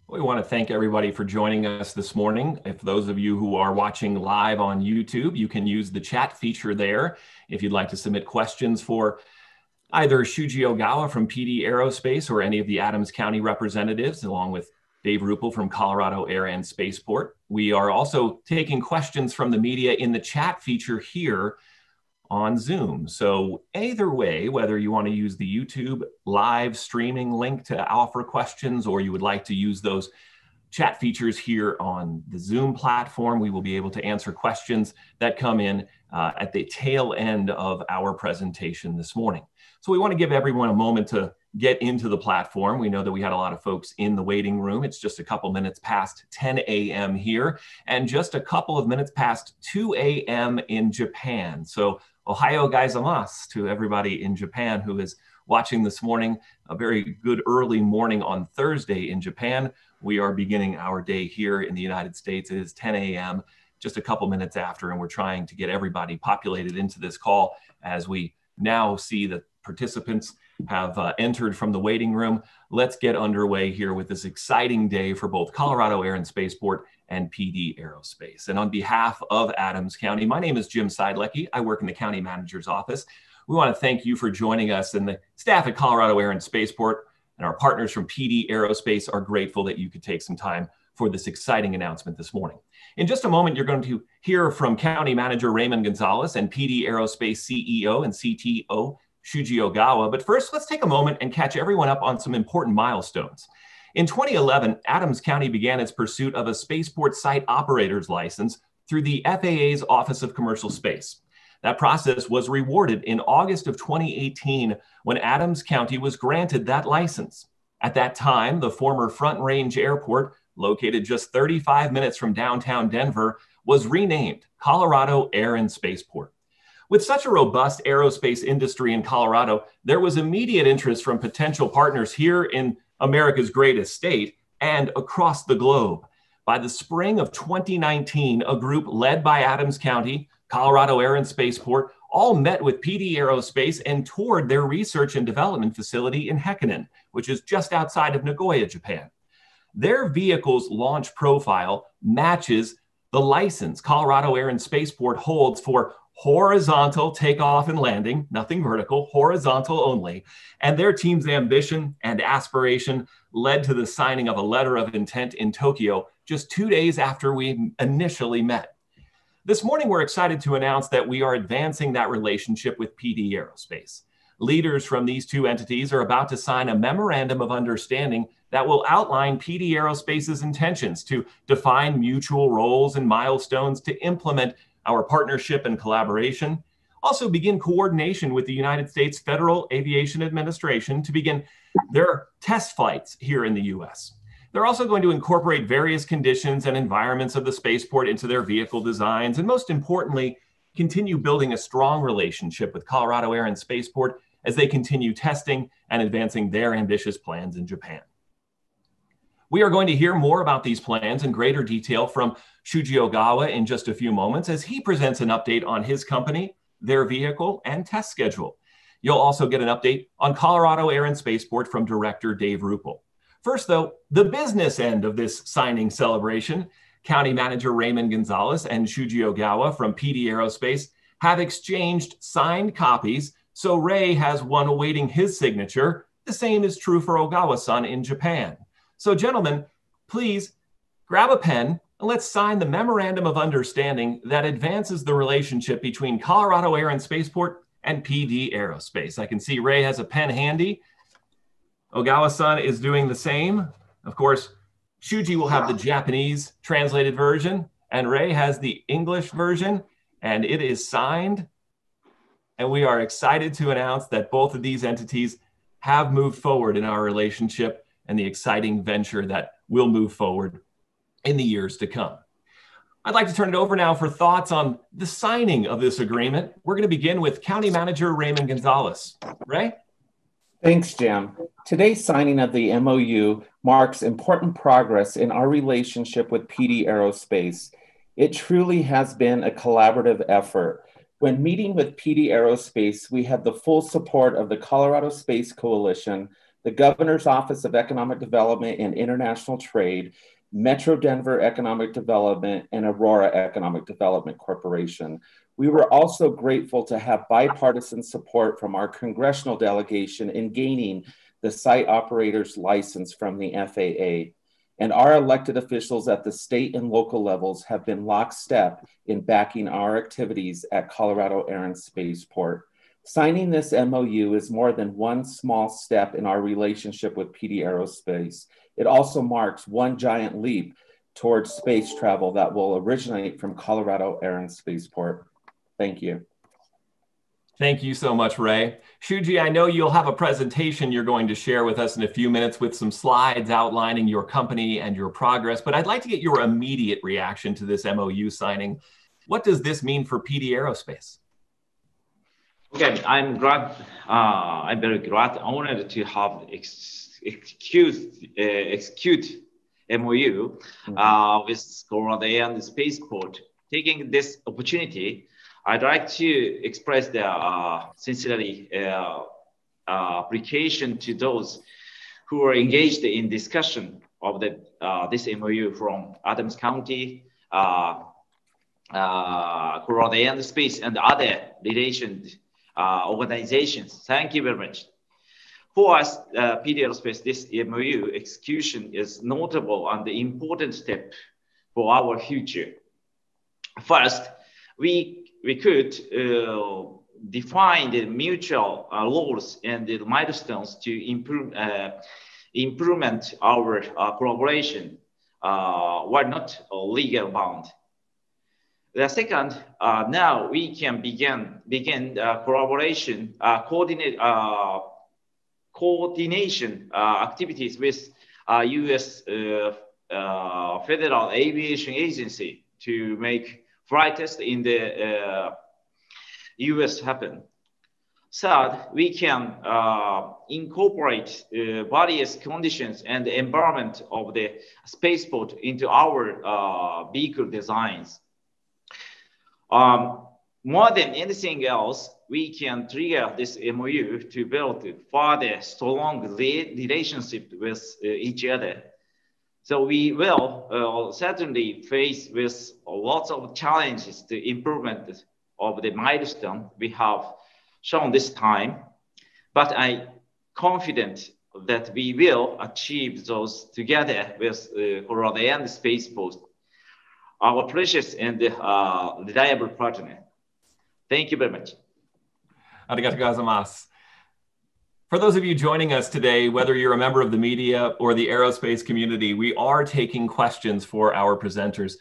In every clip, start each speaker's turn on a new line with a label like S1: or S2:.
S1: We want to thank everybody for joining us this morning. If those of you who are watching live on YouTube, you can use the chat feature there if you'd like to submit questions for either Shuji Ogawa from PD Aerospace or any of the Adams County representatives, along with Dave Ruppel from Colorado Air and Spaceport. We are also taking questions from the media in the chat feature here on Zoom. So either way, whether you want to use the YouTube live streaming link to offer questions or you would like to use those chat features here on the Zoom platform, we will be able to answer questions that come in at the tail end of our presentation this morning. So we want to give everyone a moment to get into the platform. We know that we had a lot of folks in the waiting room. It's just a couple minutes past 10 a.m. here and just a couple of minutes past 2 a.m. in Japan. So Ohayo gozaimasu to everybody in Japan who is watching this morning. A very good early morning on Thursday in Japan. We are beginning our day here in the United States. It is 10 a.m., just a couple minutes after, and we're trying to get everybody populated into this call as we now see that participants have entered from the waiting room. Let's get underway here with this exciting day for both Colorado Air and Spaceport and PD Aerospace. And on behalf of Adams County, my name is Jim Seidlecki. I work in the county manager's office. We want to thank you for joining us, and the staff at Colorado Air and Spaceport and our partners from PD Aerospace are grateful that you could take some time for this exciting announcement this morning. In just a moment, you're going to hear from County Manager Raymond Gonzalez and PD Aerospace CEO and CTO Shuji Ogawa. But first, let's take a moment and catch everyone up on some important milestones. In 2011, Adams County began its pursuit of a spaceport site operator's license through the FAA's Office of Commercial Space. That process was rewarded in August of 2018 when Adams County was granted that license. At that time, the former Front Range Airport, located just 35 minutes from downtown Denver, was renamed Colorado Air and Spaceport. With such a robust aerospace industry in Colorado, there was immediate interest from potential partners here in America's greatest state and across the globe. By the spring of 2019, a group led by Adams County, Colorado Air and Spaceport, all met with PD Aerospace and toured their research and development facility in Heikkinen, which is just outside of Nagoya, Japan. Their vehicle's launch profile matches the license Colorado Air and Spaceport holds for horizontal takeoff and landing, nothing vertical, horizontal only. And their team's ambition and aspiration led to the signing of a letter of intent in Tokyo just 2 days after we initially met. This morning, we're excited to announce that we are advancing that relationship with PD Aerospace. Leaders from these two entities are about to sign a Memorandum of Understanding that will outline PD Aerospace's intentions to define mutual roles and milestones to implement our partnership and collaboration, also begin coordination with the United States Federal Aviation Administration to begin their test flights here in the US. They're also going to incorporate various conditions and environments of the spaceport into their vehicle designs, and most importantly, continue building a strong relationship with Colorado Air and Spaceport as they continue testing and advancing their ambitious plans in Japan. We are going to hear more about these plans in greater detail from Shuji Ogawa in just a few moments as he presents an update on his company, their vehicle, and test schedule. You'll also get an update on Colorado Air and Spaceport from Director Dave Ruppel. First, though, the business end of this signing celebration. County Manager Raymond Gonzalez and Shuji Ogawa from PD Aerospace have exchanged signed copies, so Ray has one awaiting his signature. The same is true for Ogawa-san in Japan. So gentlemen, please grab a pen and let's sign the Memorandum of Understanding that advances the relationship between Colorado Air and Spaceport and PD Aerospace. I can see Ray has a pen handy. Ogawa-san is doing the same. Of course, Shuji will have the Japanese translated version, and Ray has the English version, and it is signed. And we are excited to announce that both of these entities have moved forward in our relationship and the exciting venture that will move forward in the years to come. I'd like to turn it over now for thoughts on the signing of this agreement. We're going to begin with County Manager Raymond Gonzalez. Ray?
S2: Thanks, Jim. Today's signing of the MOU marks important progress in our relationship with PD Aerospace. It truly has been a collaborative effort. When meeting with PD Aerospace, we had the full support of the Colorado Space Coalition, the Governor's Office of Economic Development and International Trade, Metro Denver Economic Development, and Aurora Economic Development Corporation. We were also grateful to have bipartisan support from our congressional delegation in gaining the site operator's license from the FAA. And our elected officials at the state and local levels have been lockstep in backing our activities at Colorado Air and Spaceport. Signing this MOU is more than one small step in our relationship with PD Aerospace. It also marks one giant leap towards space travel that will originate from Colorado Air and Spaceport. Thank you.
S1: Thank you so much, Ray. Shuji, I know you'll have a presentation you're going to share with us in a few minutes with some slides outlining your company and your progress, but I'd like to get your immediate reaction to this MOU signing. What does this mean for PD Aerospace?
S3: Okay, I'm very glad, honored to have execute MOU with Colorado Air and Spaceport. Taking this opportunity, I'd like to express the sincerely appreciation to those who are engaged in discussion of this MOU from Adams County, Colorado Air and Space, and other related organizations. Thank you very much. For us, PD Aerospace, this MOU execution is notable and the important step for our future. First, we could define the mutual roles and the milestones to improvement our collaboration while not legal bound. The second, now we can begin collaboration, coordination activities with U.S. Federal Aviation Agency to make flight tests in the U.S. happen. Third, we can incorporate various conditions and the environment of the spaceport into our vehicle designs. More than anything else, we can trigger this MOU to build further strong relationship with each other. So we will certainly face with lots of challenges to improvement of the milestone we have shown this time, but I'm confident that we will achieve those together with Colorado Air and Spaceport, our precious and reliable partner. Thank you very much.
S1: Arigatou gozaimasu. For those of you joining us today, whether you're a member of the media or the aerospace community, we are taking questions for our presenters.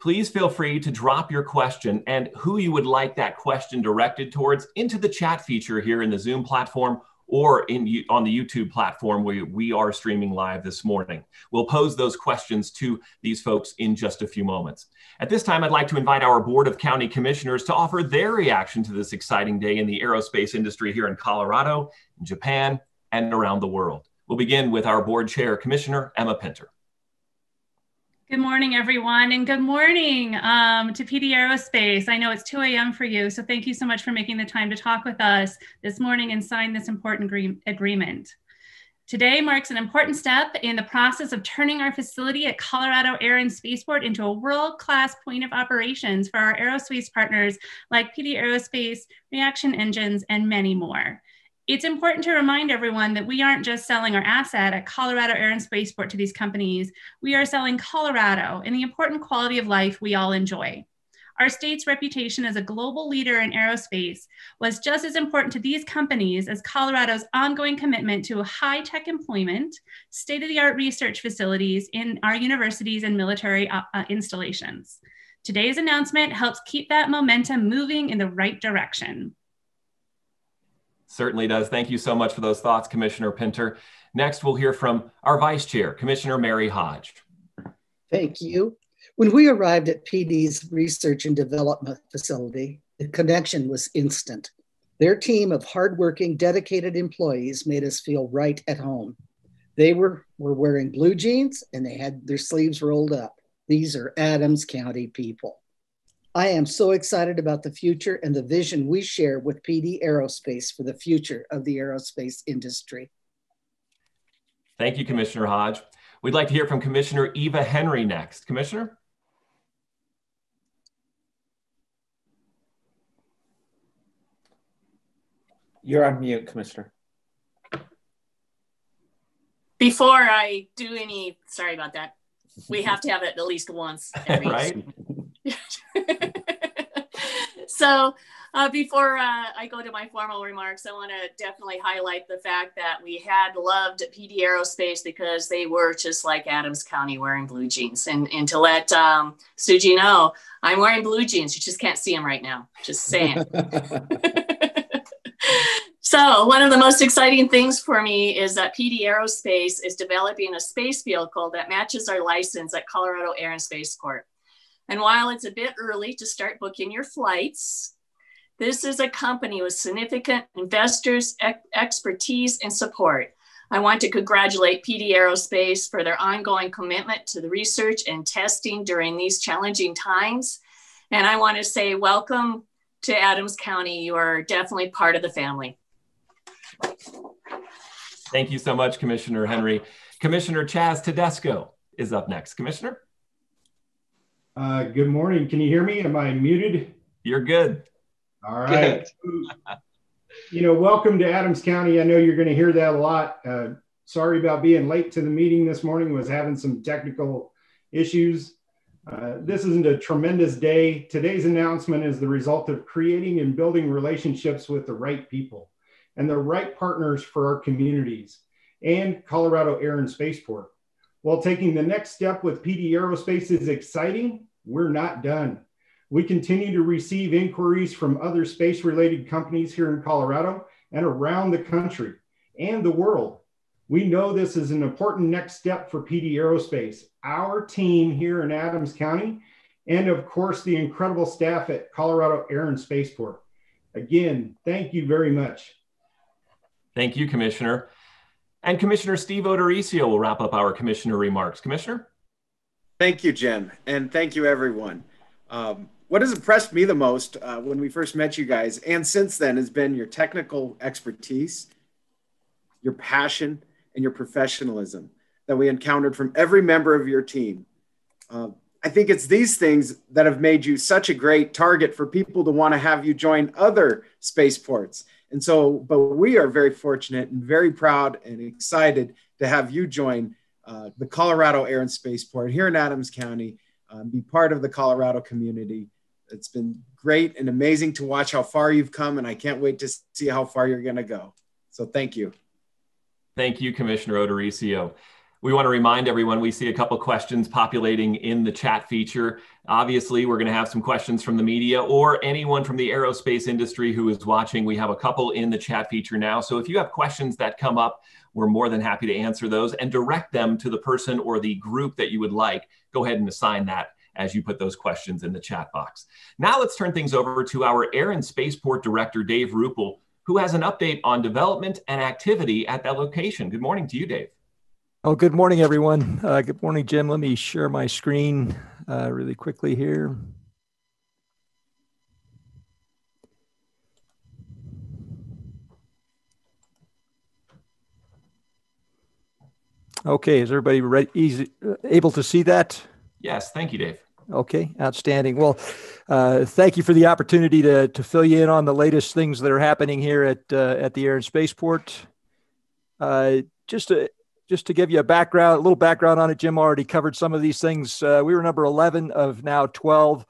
S1: Please feel free to drop your question and who you would like that question directed towards into the chat feature here in the Zoom platform or on the YouTube platform where we are streaming live this morning. We'll pose those questions to these folks in just a few moments. At this time, I'd like to invite our Board of County Commissioners to offer their reaction to this exciting day in the aerospace industry here in Colorado, in Japan, and around the world. We'll begin with our Board Chair, Commissioner Emma Pinter.
S4: Good morning, everyone, and good morning to PD Aerospace. I know it's 2 a.m. for you, so thank you so much for making the time to talk with us this morning and sign this important agreement. Today marks an important step in the process of turning our facility at Colorado Air and Spaceport into a world-class point of operations for our aerospace partners like PD Aerospace, Reaction Engines, and many more. It's important to remind everyone that we aren't just selling our asset at Colorado Air and Spaceport to these companies. We are selling Colorado and the important quality of life we all enjoy. Our state's reputation as a global leader in aerospace was just as important to these companies as Colorado's ongoing commitment to high-tech employment, state-of-the-art research facilities in our universities and military installations. Today's announcement helps keep that momentum moving in the right direction.
S1: Certainly does. Thank you so much for those thoughts, Commissioner Pinter. Next, we'll hear from our Vice Chair, Commissioner Mary Hodge.
S5: Thank you. When we arrived at PD's Research and Development Facility, the connection was instant. Their team of hardworking, dedicated employees made us feel right at home. They were wearing blue jeans and they had their sleeves rolled up. These are Adams County people. I am so excited about the future and the vision we share with PD Aerospace for the future of the aerospace industry.
S1: Thank you, Commissioner Hodge. We'd like to hear from Commissioner Eva Henry next. Commissioner?
S2: You're on mute, Commissioner.
S6: Before I do any, sorry about that. We have to have it at least once every
S1: right?
S6: So before I go to my formal remarks, I want to definitely highlight the fact that we had loved PD Aerospace because they were just like Adams County wearing blue jeans. And to let Suji know, I'm wearing blue jeans. You just can't see them right now. Just saying. So one of the most exciting things for me is that PD Aerospace is developing a space vehicle that matches our license at Colorado Air and Spaceport. And while it's a bit early to start booking your flights, this is a company with significant investors, expertise, and support. I want to congratulate PD Aerospace for their ongoing commitment to the research and testing during these challenging times. And I want to say welcome to Adams County. You are definitely part of the family.
S1: Thank you so much, Commissioner Henry. Commissioner Chaz Tedesco is up next. Commissioner?
S7: Good morning. Can you hear me? Am I muted?
S1: You're good.
S7: All right. Welcome to Adams County. I know you're going to hear that a lot. Sorry about being late to the meeting this morning. Was having some technical issues. This isn't a tremendous day. Today's announcement is the result of creating and building relationships with the right people and the right partners for our communities and Colorado Air and Spaceport. While taking the next step with PD Aerospace is exciting, we're not done. We continue to receive inquiries from other space-related companies here in Colorado and around the country and the world. We know this is an important next step for PD Aerospace, our team here in Adams County, and of course, the incredible staff at Colorado Air and Spaceport. Again, thank you very much.
S1: Thank you, Commissioner. And Commissioner Steve O'Dorisio will wrap up our commissioner remarks. Commissioner?
S8: Thank you, Jim, and thank you, everyone. What has impressed me the most when we first met you guys, and since then, has been your technical expertise, your passion, and your professionalism that we encountered from every member of your team. I think it's these things that have made you such a great target for people to want to have you join other spaceports. And so, but we are very fortunate and very proud and excited to have you join the Colorado Air and Spaceport here in Adams County, be part of the Colorado community. It's been great and amazing to watch how far you've come, and I can't wait to see how far you're going to go. So thank you.
S1: Thank you, Commissioner O'Dorisio. We want to remind everyone, we see a couple questions populating in the chat feature. Obviously, we're going to have some questions from the media or anyone from the aerospace industry who is watching. We have a couple in the chat feature now. So if you have questions that come up, we're more than happy to answer those and direct them to the person or the group that you would like. Go ahead and assign that as you put those questions in the chat box. Now let's turn things over to our Air and Spaceport Director, Dave Ruppel, who has an update on development and activity at that location. Good morning to you, Dave.
S9: Oh, good morning, everyone. Good morning, Jim. Let me share my screen really quickly here. Okay, is everybody able to see that?
S1: Yes, thank you, Dave.
S9: Okay, outstanding. Well, thank you for the opportunity to fill you in on the latest things that are happening here at the Air and Spaceport. Just to give you a little background on it, Jim already covered some of these things. We were number 11 of now 12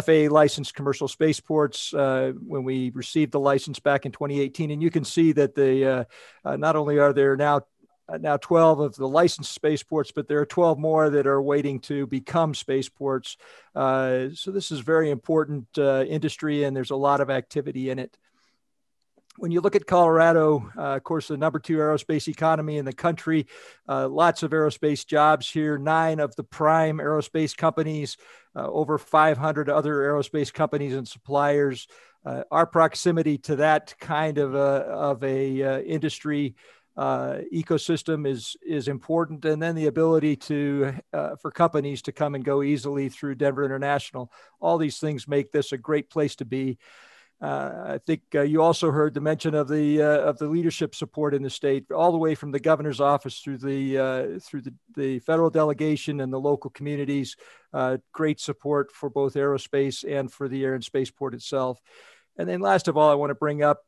S9: FAA licensed commercial spaceports when we received the license back in 2018. And you can see that not only are there now 12 of the licensed spaceports, but there are 12 more that are waiting to become spaceports. So this is very important industry, and there's a lot of activity in it. When you look at Colorado, of course, the number 2 aerospace economy in the country, lots of aerospace jobs here, 9 of the prime aerospace companies, over 500 other aerospace companies and suppliers. Our proximity to that kind of a industry ecosystem is important. And then the ability for companies to come and go easily through Denver International. All these things make this a great place to be. I think you also heard the mention of the leadership support in the state, all the way from the governor's office through the federal delegation and the local communities. Great support for both aerospace and for the Air and Spaceport itself. And then last of all, I want to bring up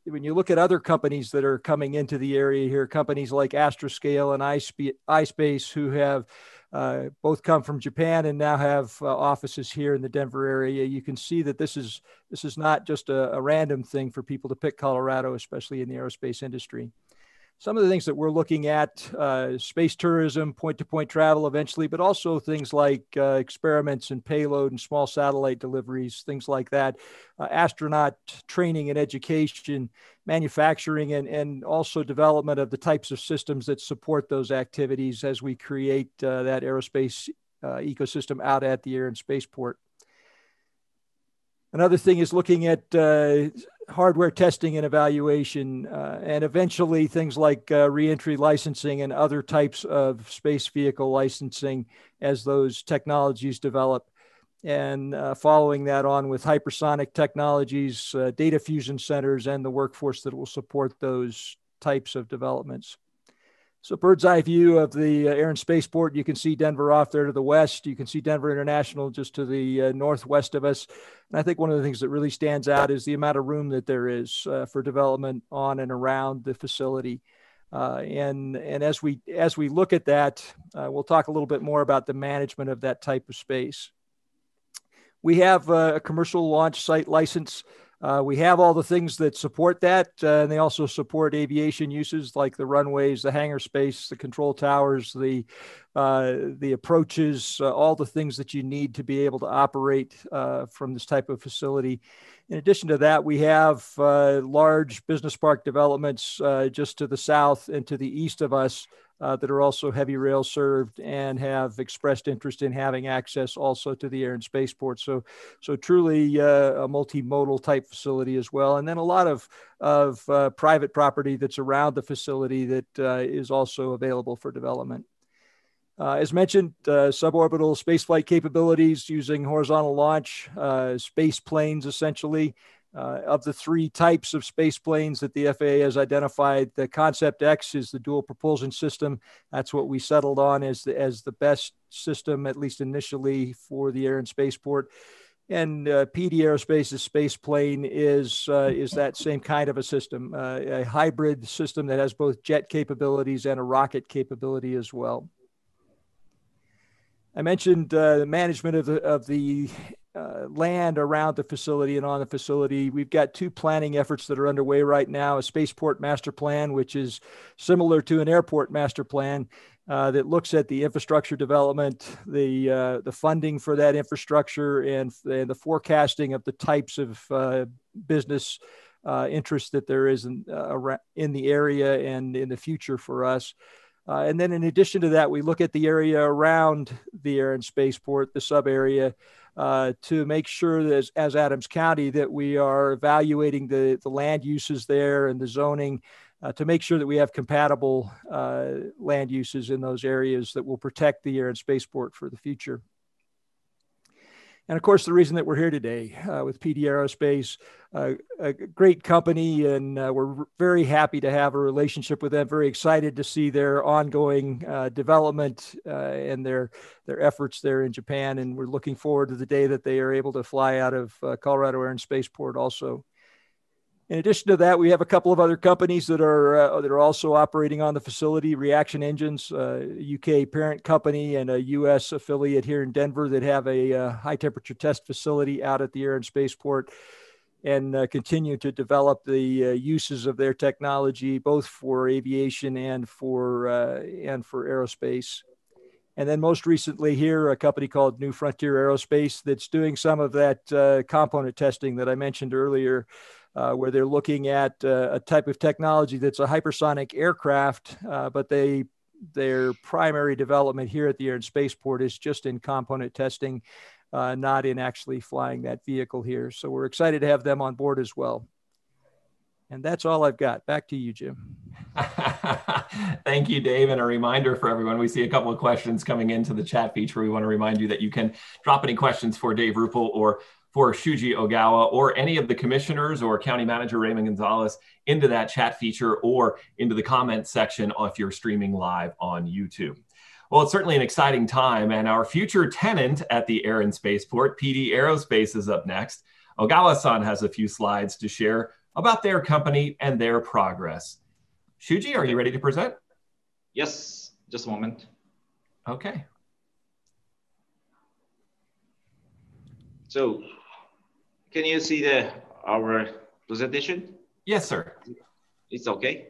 S9: when you look at other companies that are coming into the area here, companies like Astroscale and iSpace, who have both come from Japan and now have offices here in the Denver area, you can see that this is not just a random thing for people to pick Colorado, especially in the aerospace industry. Some of the things that we're looking at, space tourism, point-to-point travel eventually, but also things like experiments and payload and small satellite deliveries, things like that, astronaut training and education, manufacturing, and also development of the types of systems that support those activities as we create that aerospace ecosystem out at the Air and Spaceport. Another thing is looking at hardware testing and evaluation, and eventually things like reentry licensing and other types of space vehicle licensing as those technologies develop. And following that on with hypersonic technologies, data fusion centers, and the workforce that will support those types of developments. So bird's eye view of the Air and Spaceport. You can see Denver off there to the west. You can see Denver International just to the northwest of us. And I think one of the things that really stands out is the amount of room that there is for development on and around the facility. And as we look at that, we'll talk a little bit more about the management of that type of space. We have a commercial launch site license. We have all the things that support that, and they also support aviation uses like the runways, the hangar space, the control towers, the approaches, all the things that you need to be able to operate from this type of facility. In addition to that, we have large business park developments just to the south and to the east of us that are also heavy rail served and have expressed interest in having access also to the Air and Spaceport. So truly a multimodal type facility as well. And then a lot of private property that's around the facility that is also available for development. As mentioned, suborbital spaceflight capabilities using horizontal launch, space planes essentially. Of the three types of space planes that the FAA has identified, the Concept X is the dual propulsion system. That's what we settled on as the best system, at least initially, for the Air and Spaceport. And PD Aerospace's space plane is that same kind of a system, a hybrid system that has both jet capabilities and a rocket capability as well. I mentioned the management of the land around the facility and on the facility. We've got two planning efforts that are underway right now, a spaceport master plan, which is similar to an airport master plan that looks at the infrastructure development, the funding for that infrastructure, and the forecasting of the types of business interest that there is in the area and in the future for us. And then in addition to that, we look at the area around the Air and Spaceport, the sub area, to make sure that as Adams County that we are evaluating the land uses there and the zoning to make sure that we have compatible land uses in those areas that will protect the Air and Spaceport for the future. And of course, the reason that we're here today with PD Aerospace, a great company, and we're very happy to have a relationship with them, very excited to see their ongoing development and their efforts there in Japan. And we're looking forward to the day that they are able to fly out of Colorado Air and Spaceport also. In addition to that, we have a couple of other companies that are also operating on the facility, Reaction Engines, a UK parent company, and a US affiliate here in Denver that have a high temperature test facility out at the Air and Spaceport, and continue to develop the uses of their technology, both for aviation and for aerospace. And then most recently here, a company called New Frontier Aerospace that's doing some of that component testing that I mentioned earlier, where they're looking at a type of technology that's a hypersonic aircraft, but their primary development here at the Air and Spaceport is just in component testing, not in actually flying that vehicle here. So we're excited to have them on board as well. And that's all I've got. Back to you, Jim.
S1: Thank you, Dave. And a reminder for everyone, we see a couple of questions coming into the chat feature. We want to remind you that you can drop any questions for Dave Ruppel or for Shuji Ogawa or any of the commissioners or County Manager Raymond Gonzalez into that chat feature or into the comment section if you're streaming live on YouTube. Well, it's certainly an exciting time, and our future tenant at the Air and Spaceport, PD Aerospace, is up next. Ogawa-san has a few slides to share about their company and their progress. Shuji, are you ready to present?
S3: Yes, just a moment.
S1: Okay.
S3: So, can you see our presentation?
S1: Yes, sir.
S3: It's okay.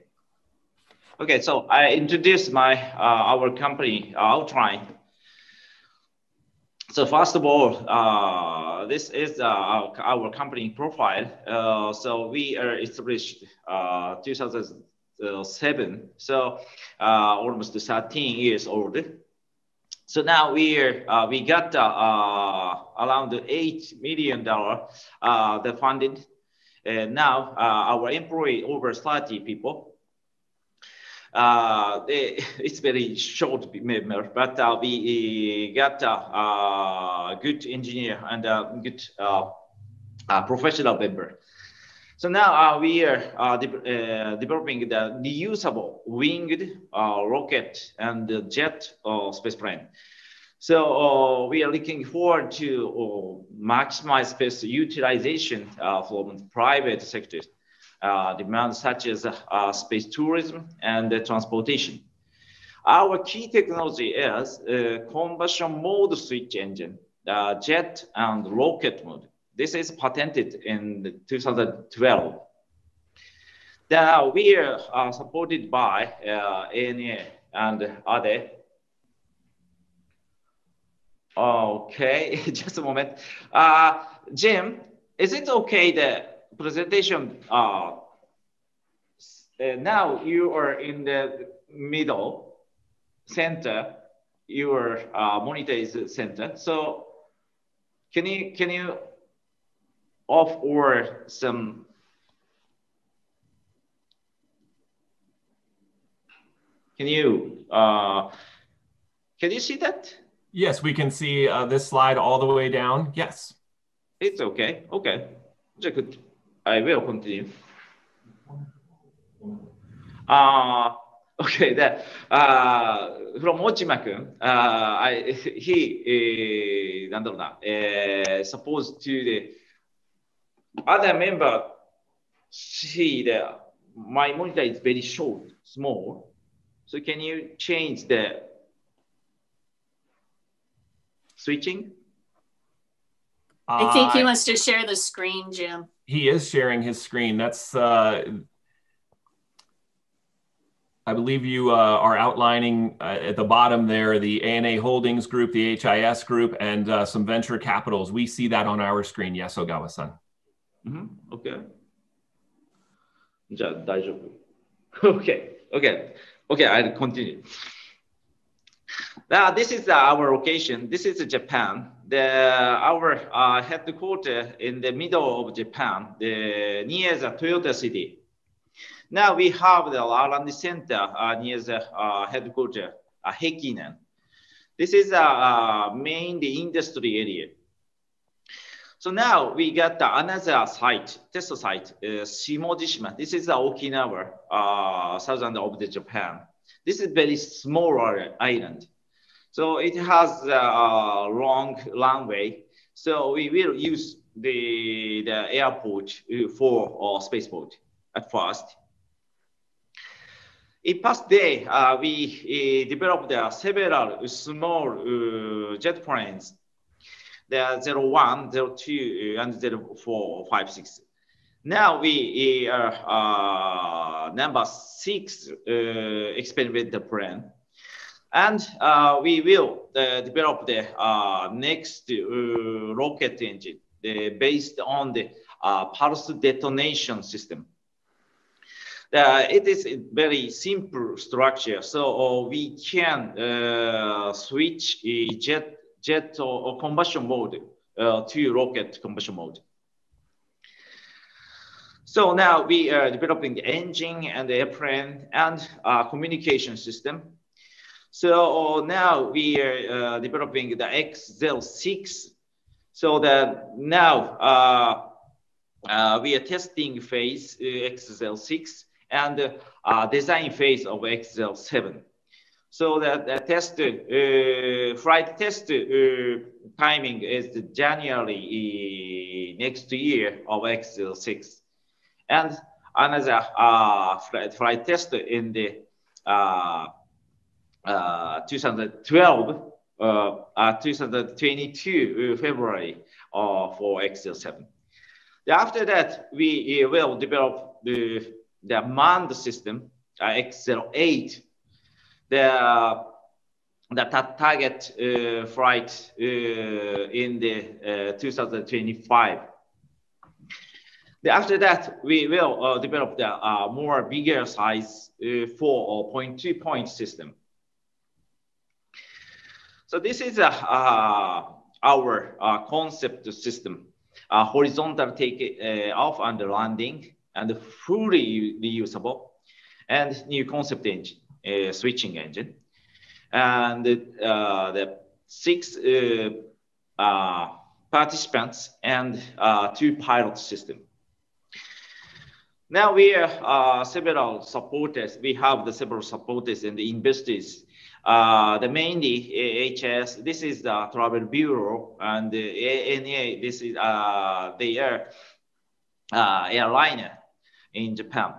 S3: Okay, so I introduced our company outline. So first of all, this is our company profile. So we are established 2007, so almost 13 years old. So now we got around $8 million that funded, and now our employee over 30 people. It's very short member, but we got a good engineer and a good professional member. So now we are developing the reusable winged rocket and jet space plane. So we are looking forward to maximize space utilization from private sectors. Demands such as space tourism and transportation. Our key technology is combustion mode switch engine, jet and rocket mode. This is patented in 2012. Now we are supported by ANA and other. Okay, just a moment. Jim, is it okay that presentation, now you are in the middle center, your monitor is center. So can you off or some, can you see that?
S1: Yes, we can see this slide all the way down. Yes.
S3: It's okay. Okay. I will continue. Okay, that from Ochima-kun, he supposed to the other member see that my monitor is very short, small. So can you change the switching?
S6: I think he wants to share the screen, Jim.
S1: He is sharing his screen. That's, I believe you are outlining at the bottom there, the ANA Holdings Group, the HIS Group, and some venture capitals. We see that on our screen. Yes, Ogawa-san.
S3: Okay. Okay, I'll continue. Now, this is our location. This is Japan. Our headquarters in the middle of Japan, near the Toyota City. Now we have the R&D center near the headquarters, Heikinen. This is mainly industry area. So now we got another site, test site, Shimojishima. This is Okinawa, southern of the Japan. This is very small island. So it has a long runway. So we will use the airport for spaceport at first. In past day, we developed several small jet planes. There are 01, 02, and 04, 5, 6. Now we are number 6 experiment the plane. And we will develop the next rocket engine based on the pulse detonation system. It is a very simple structure, so we can switch jet or combustion mode to rocket combustion mode. So now we are developing the engine and the airplane and communication system. So now we are developing the X06. So that now we are testing phase XL6 and design phase of XL7. So that the test, flight test timing is January next year of XL6. And another flight test in the 2012, 2022 February for XL7. After that, we will develop the manned system, XL8, the target flight in the 2025. After that, we will develop the more bigger size 4.2 point system. So this is our concept system, horizontal take off and landing, and fully reusable, and new concept engine, switching engine, and the 6 participants and 2 pilot system. Now we are several supporters. We have the several supporters and the investors. The mainly HS, this is the travel bureau, and the ANA, this is their airliner in Japan.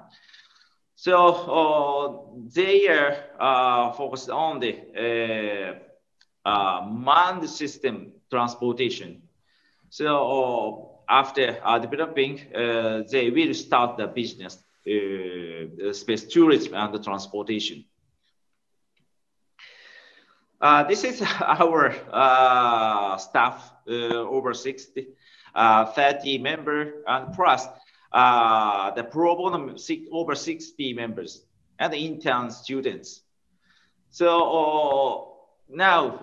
S3: So they are focused on the manned system transportation. So after developing, they will start the business, space tourism and the transportation. This is our staff, over 60, 30 members, and plus the pro bono over 60 members, and the intern students. So now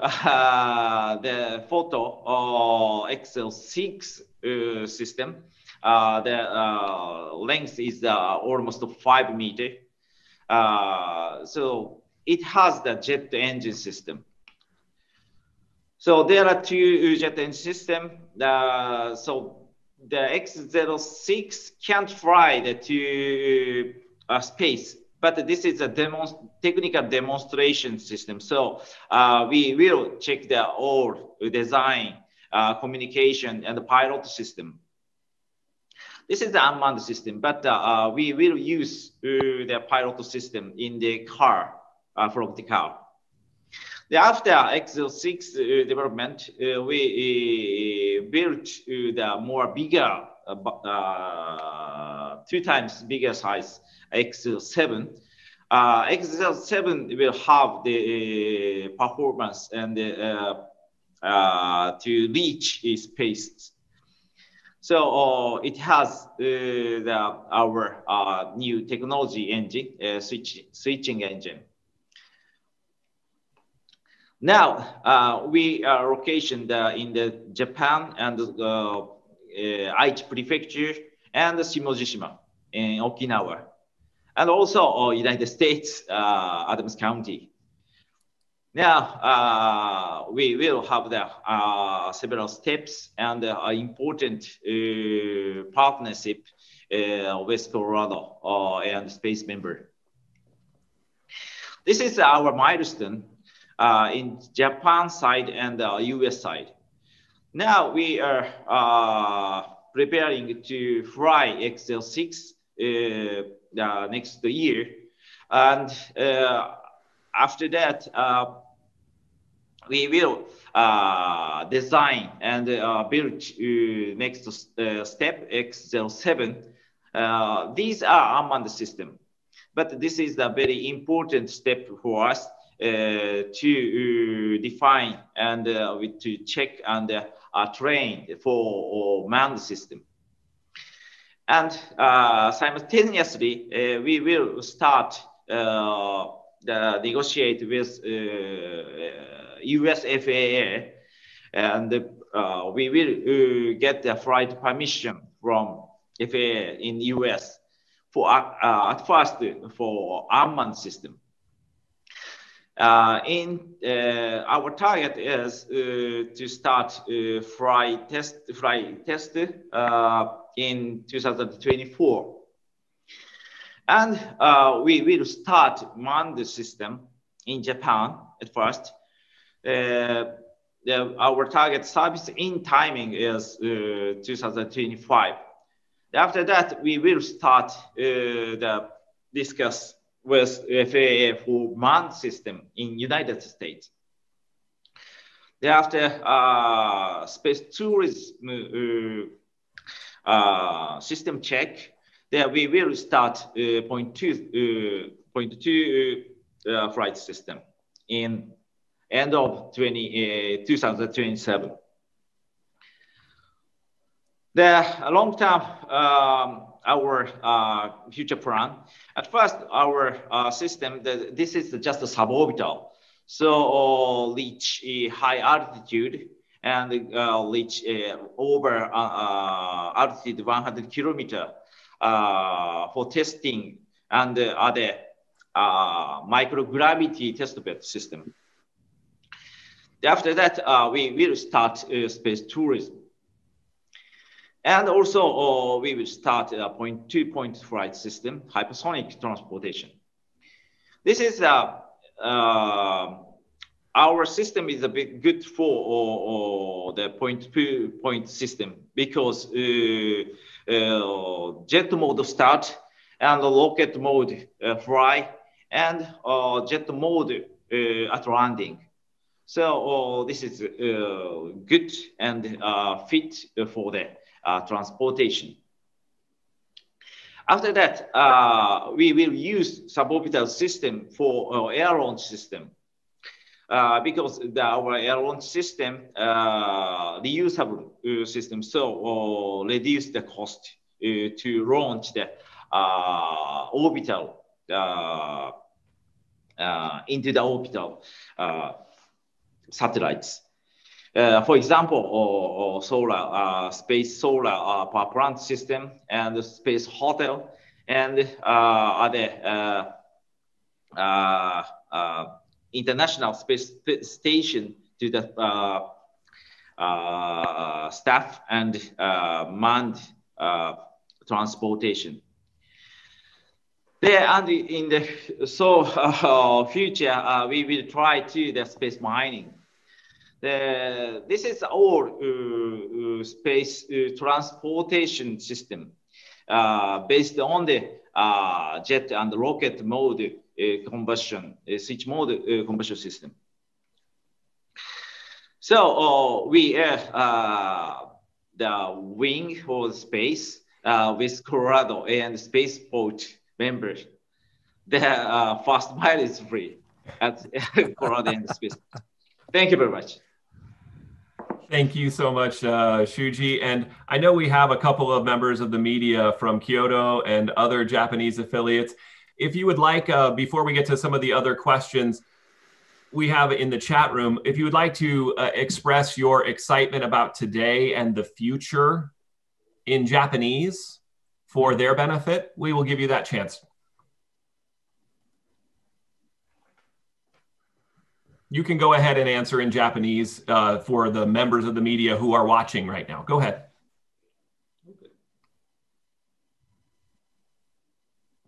S3: the photo XL6 system, the length is almost 5 meters. So it has the jet engine system. So there are 2 jet engine systems. So the X06 can't fly to space, but this is a technical demonstration system. So we will check the all design, communication, and the pilot system. This is the unmanned system, but we will use the pilot system in the car, from the car. After XL6 development, we built the more bigger, 2 times bigger size XL7. XL7 will have the performance and to reach space. So it has our new technology engine, switching engine. Now we are located in the Japan and Aichi Prefecture and Shimojishima in Okinawa, and also United States, Adams County. Now we will have the several steps and important partnership with Colorado and space member. This is our milestone in Japan side and US side. Now we are preparing to fly XL6 next year, and after that we will design and build next step XL7. These are unmanned system, but this is a very important step for us to define and to check and train for manned system. And simultaneously, we will start negotiate with US FAA, and we will get the flight permission from FAA in US for at first for unmanned system. Our target is to start flight test in 2024. And we will start manned system in Japan at first. Our target service in timing is 2025. After that, we will start discuss with FAA for manned system in United States. Thereafter, space tourism system check. There we will start point two flight system in end of 2027. The long term, our future plan. At first, our system, this is just a suborbital. So reach a high altitude and reach over altitude 100 kilometer for testing and other microgravity testbed system. After that, we will start space tourism. And also, we will start a point-to-point flight system, hypersonic transportation. This is our system is a bit good for the point-to-point system because jet mode start and rocket mode fly and jet mode at landing. So this is good and fit for the transportation. After that, we will use suborbital system for air launch system because our air launch system reusable system, so reduce the cost to launch the orbital into the orbital satellites. For example, space solar power plant system and the space hotel and other international space station to the staff and manned transportation. There and in the future, we will try to the space mining. This is all space transportation system based on the jet and rocket mode combustion, switch mode combustion system. So we are the wing for space with Colorado and Spaceport members. The first mile is free at Colorado and Spaceport. Thank you very much.
S1: Thank you so much, Shuji. And I know we have a couple of members of the media from Kyoto and other Japanese affiliates. If you would like, before we get to some of the other questions we have in the chat room, if you would like to express your excitement about today and the future in Japanese for their benefit, we will give you that chance. You can go ahead and answer in Japanese for the members of the media who are watching right now. Go ahead.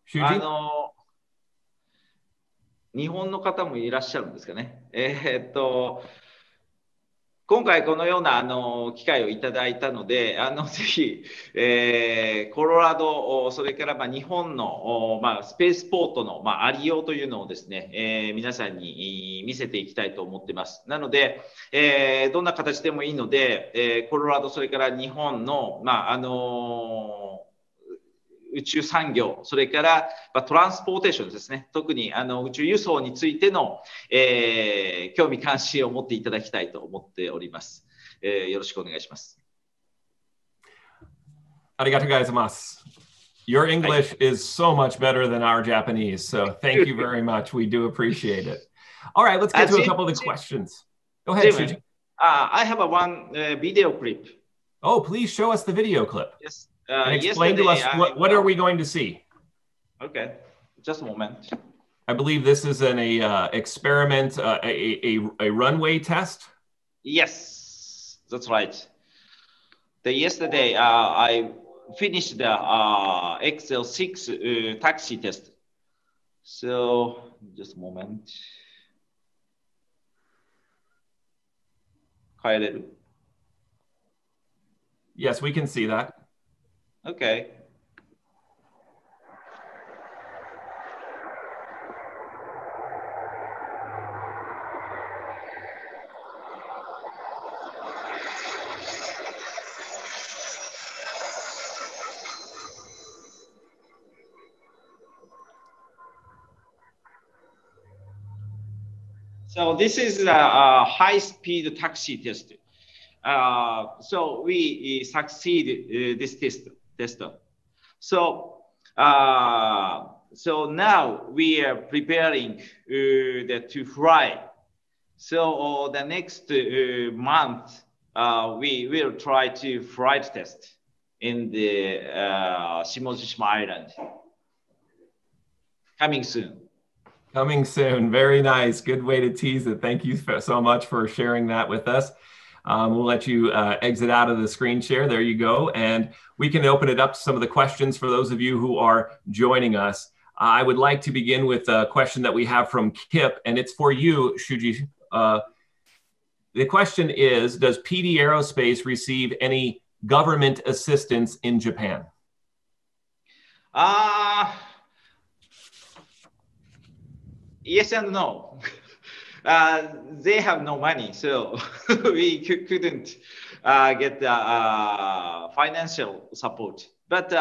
S1: Shuji?
S3: 日本の方もいらっしゃるんですかね。今回このような機会をいただいたので、ぜひ、コロラド、それから日本の、スペースポートの、ありようというのをですね、皆さんに見せていきたいと思っています。なので、どんな形でもいいので、コロラド、それから日本の、宇宙産業、それからトランスポーテーションですね。特に宇宙輸送についての、興味関心を持っていただきたいと思っております。よろしくお願いします。
S1: ありがとうございます。Your English is so much better than our Japanese, so thank you very much. We do appreciate it. All right, let's get to a couple of the questions. Go ahead, Shuji.
S3: I have one video clip.
S1: Oh, please show us the video clip.
S3: Yes.
S1: And explain to us what are we going to see?
S3: Okay, just a moment.
S1: I believe this is an experiment, a runway test.
S3: Yes, that's right. Yesterday, I finished the XL6 taxi test. So, just a moment.
S1: Yes, we can see that.
S3: Okay. So this is a high-speed taxi test. So we succeeded this test. So so now we are preparing to fly. So the next month we will try to flight test in the Shimoshima Island. Coming soon.
S1: Coming soon. Very nice. Good way to tease it. Thank you so much for sharing that with us. We'll let you exit out of the screen share. There you go. And we can open it up to some of the questions for those of you who are joining us. I would like to begin with a question that we have from Kip, and it's for you, Shuji. The question is, does PD Aerospace receive any government assistance in Japan?
S3: Yes and no. They have no money, so we couldn't get financial support. But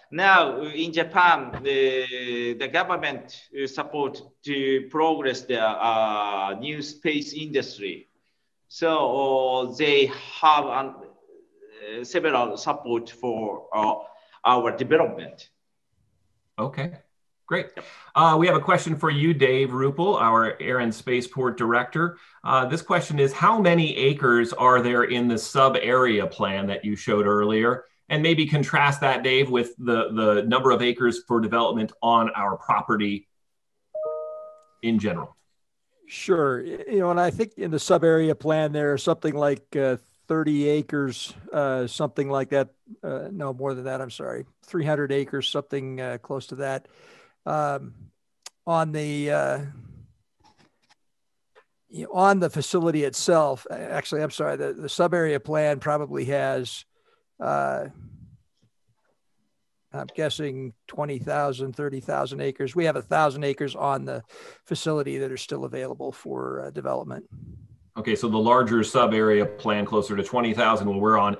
S3: now in Japan, the government support to progress the new space industry. So they have several support for our development.
S1: Okay. Great. We have a question for you, Dave Ruppel, our Air and Spaceport Director. This question is, how many acres are there in the sub-area plan that you showed earlier? And maybe contrast that, Dave, with the number of acres for development on our property in general.
S9: Sure. You know, and I think in the sub-area plan, there are something like 30 acres, something like that. No, more than that, I'm sorry. 300 acres, something close to that. On the facility itself, actually, I'm sorry, the sub-area plan probably has, I'm guessing 20,000, 30,000 acres. We have 1,000 acres on the facility that are still available for development.
S1: Okay, so the larger sub-area plan closer to 20,000, well, we're on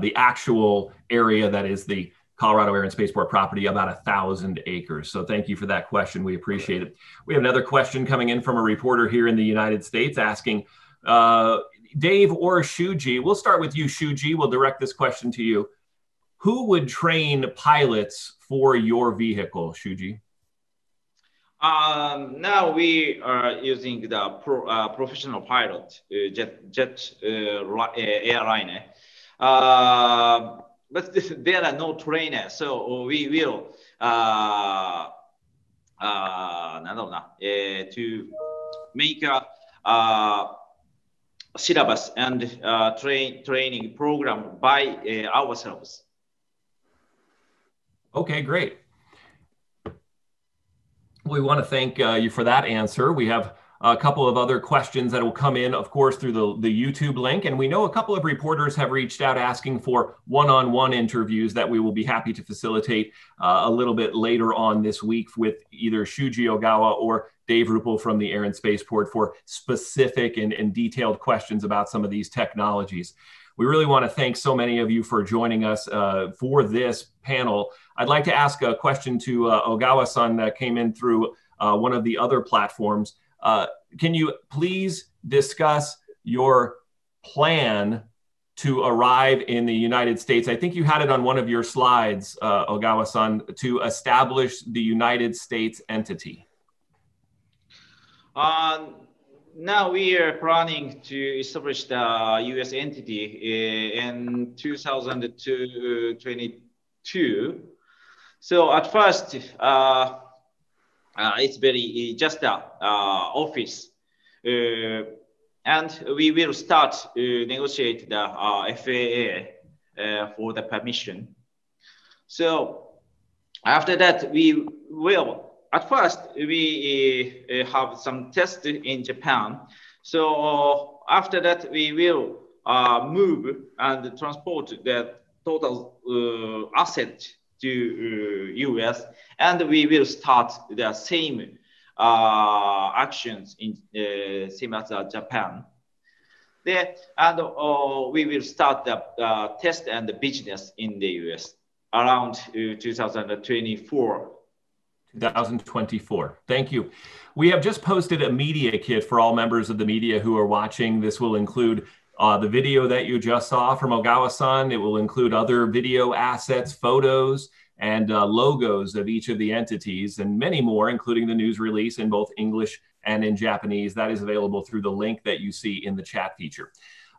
S1: the actual area that is the Colorado Air and Spaceport property, about 1,000 acres. So thank you for that question. We appreciate it. We have another question coming in from a reporter here in the United States asking, Dave or Shuji, we'll start with you, Shuji. We'll direct this question to you. Who would train pilots for your vehicle, Shuji?
S3: Now we are using the professional pilot, jet airliner. But there are no trainers, so we will to make a syllabus and training program by ourselves.
S1: Okay, great. We want to thank you for that answer. We have a couple of other questions that will come in, of course, through the YouTube link. And we know a couple of reporters have reached out asking for one-on-one interviews that we will be happy to facilitate a little bit later on this week with either Shuji Ogawa or Dave Ruppel from the Air and Spaceport for specific and detailed questions about some of these technologies. We really want to thank so many of you for joining us for this panel. I'd like to ask a question to Ogawa-san that came in through one of the other platforms. Can you please discuss your plan to arrive in the United States? I think you had it on one of your slides, Ogawa-san, to establish the United States entity.
S3: Now we are planning to establish the U.S. entity in 2022. So at first, it's very just a office. And we will start negotiate the FAA for the permission. So after that, we will, at first, we have some tests in Japan. So after that, we will move and transport the total asset to US, and we will start the same actions in same as Japan. There, and we will start the test and the business in the US around 2024.
S1: 2024. Thank you. We have just posted a media kit for all members of the media who are watching. This will include the video that you just saw from Ogawa-san. It will include other video assets, photos, and logos of each of the entities, and many more, including the news release in both English and in Japanese. That is available through the link that you see in the chat feature.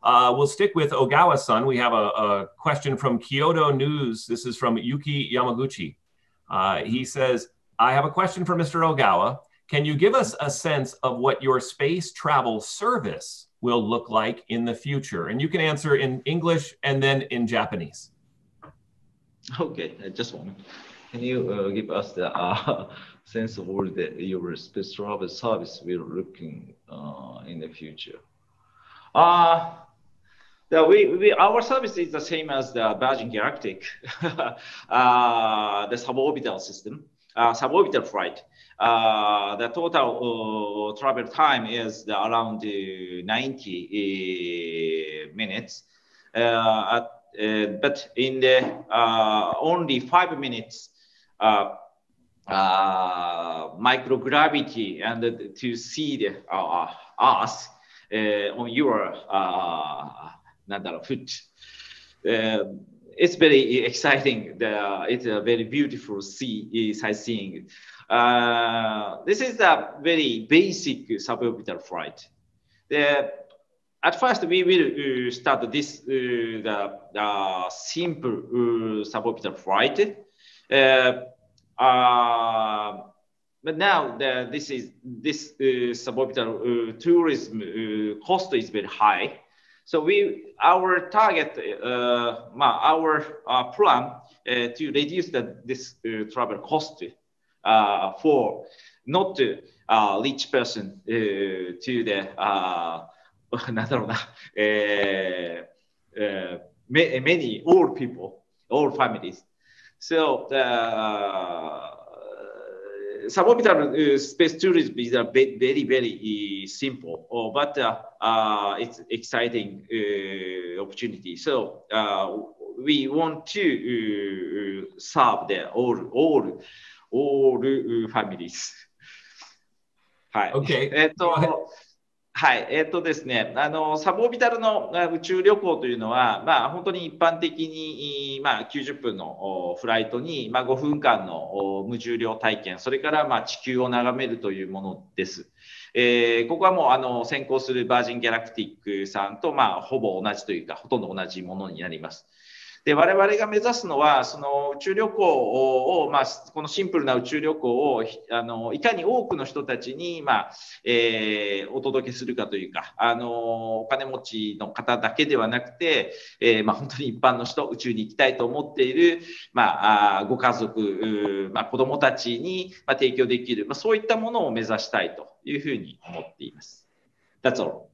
S1: We'll stick with Ogawa-san. We have a question from Kyoto News. This is from Yuki Yamaguchi. He says, I have a question for Mr. Ogawa. Can you give us a sense of what your space travel service will look like in the future? And you can answer in English and then in Japanese.
S3: Okay, just one. Can you give us the sense of what your space travel service will look in the future? Our service is the same as the Virgin Galactic, the suborbital system, suborbital flight. The total travel time is around 90 minutes. But in the only 5 minutes microgravity and to see the Earth on your foot. It's very exciting. It's a very beautiful sightseeing. This is a very basic suborbital flight. At first, we will start this simple suborbital flight. But now this suborbital tourism cost is very high. So our target, our plan to reduce this travel cost for not rich person to the many old people, old families. So suborbital space tourism is a very, very simple, but it's exciting opportunity. So we want to serve the all families.
S1: Okay.
S3: はい、ですね、サボービタルの宇宙旅行というのは、本当に一般的に、90分のフライトに、5分間の無重量体験、それから、地球を眺めるというものです。ここはもう先行するバージン・ギャラクティックさんと、ほぼ同じというか、ほとんど同じものになります。で、我々が目指すのは、その宇宙旅行を、このシンプルな宇宙旅行を、いかに多くの人たちに、お届けするかというか、お金持ちの方だけではなくて、本当に一般の人、宇宙に行きたいと思っている、ご家族、子供たちに、提供できる、そういったものを目指したいというふうに思っています。That's all.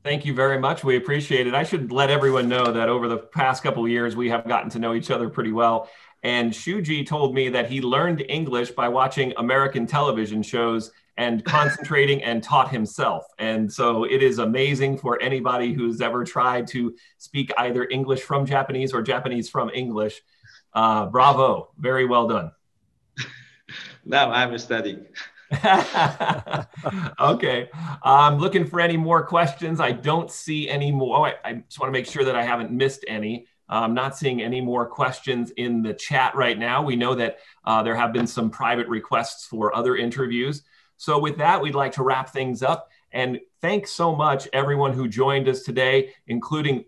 S1: Thank you very much. We appreciate it. I should let everyone know that over the past couple of years, we have gotten to know each other pretty well. And Shuji told me that he learned English by watching American television shows and concentrating and taught himself. And so it is amazing for anybody who's ever tried to speak either English from Japanese or Japanese from English. Bravo. Very well done.
S3: Now I'm studying.
S1: Okay. I'm looking for any more questions. I don't see any more. I just want to make sure that I haven't missed any. I'm not seeing any more questions in the chat right now. We know that there have been some private requests for other interviews. So with that, we'd like to wrap things up. And thanks so much, everyone who joined us today, including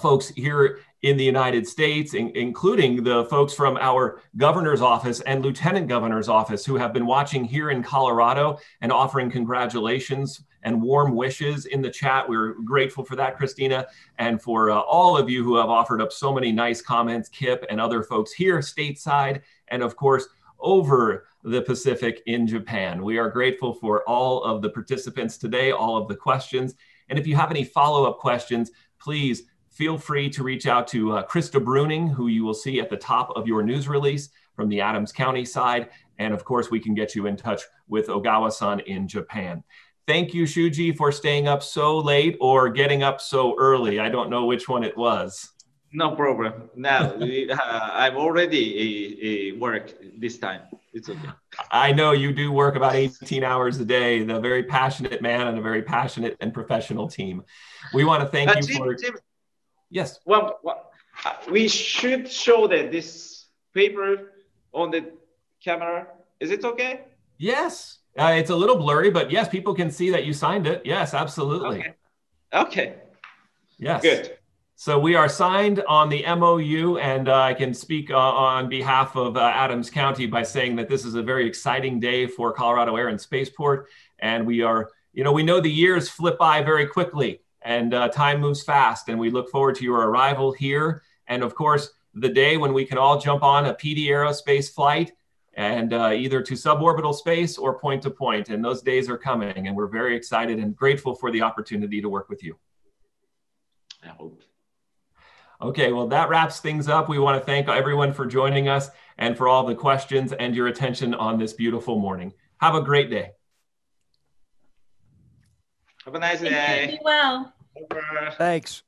S1: folks here in the United States, including the folks from our governor's office and lieutenant governor's office who have been watching here in Colorado and offering congratulations and warm wishes in the chat. We're grateful for that, Christina, and for all of you who have offered up so many nice comments, Kip and other folks here stateside, and of course, over the Pacific in Japan. We are grateful for all of the participants today, all of the questions. And if you have any follow-up questions, please feel free to reach out to Krista Bruning, who you will see at the top of your news release from the Adams County side. And of course, we can get you in touch with Ogawa-san in Japan. Thank you, Shuji, for staying up so late or getting up so early. I don't know which one it was.
S3: No problem. Now, I'm already work this time. It's okay.
S1: I know you do work about 18 hours a day, a very passionate man and a very passionate and professional team. We want to thank you for...
S3: Jim,
S1: yes.
S3: Well, we should show that this paper on the camera. Is it okay?
S1: Yes. It's a little blurry, but yes, people can see that you signed it. Yes, absolutely.
S3: Okay. Okay.
S1: Yes.
S3: Good.
S1: So we are signed on the MOU, and I can speak on behalf of Adams County by saying that this is a very exciting day for Colorado Air and Spaceport. And we are, we know the years flip by very quickly and time moves fast, and we look forward to your arrival here. And of course, the day when we can all jump on a PD Aerospace flight and either to suborbital space or point to point. And those days are coming, and we're very excited and grateful for the opportunity to work with you.
S3: I hope.
S1: Okay, well, that wraps things up. We want to thank everyone for joining us and for all the questions and your attention on this beautiful morning. Have a great day.
S3: Have a nice day.
S4: Be well.
S1: Thanks.